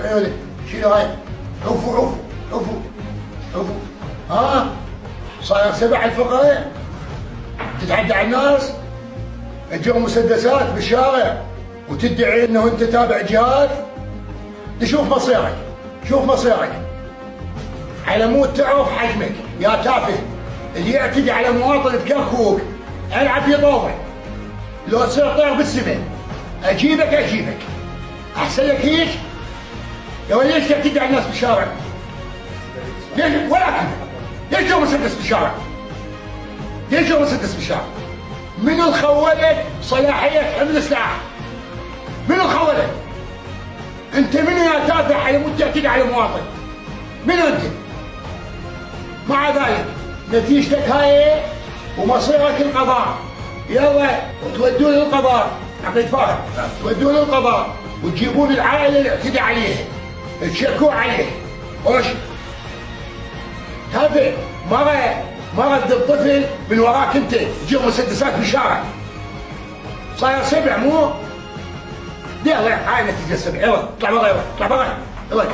عيونك، شيلوا هاي. عوفوا عوفوا عوفوا عوفوا. ها؟ صاير 7 الفقرة؟ تتعدى على الناس؟ تجيب مسدسات بالشارع وتدعي انه انت تابع جهاد؟ شوف مصيرك، شوف مصيرك. على مود تعرف حجمك يا تافه. اللي يعتدي على مواطن بكركوك العب يضوعك. لو تصير طير بالسماء اجيبك. احسن لك هيك؟ يا ولد ليش تعتدي على الناس بالشارع؟ ليش ولكن ليش جو مسدس بالشارع؟ ليش جو مسدس بالشارع؟ من الخولك صلاحية حمل سلاح؟ من الخولك؟ انت منو يا تافه على مود تعتدي على مواطن؟ منو انت؟ مع ذلك نتيجتك هاي ومصيرك القضاء. يلا تودون للقضاء، عقيد فاهم، تودون للقضاء وتجيبون العائله اللي اعتدى عليها تشكوا عليه. وش؟ تافه مرة تذب طفل من وراك انت تجيب مسدسات بالشارع. صاير 7 مو؟ يلا هاي نتيجة 7. يلا اطلع برا، يلا اطلع برا، يلا.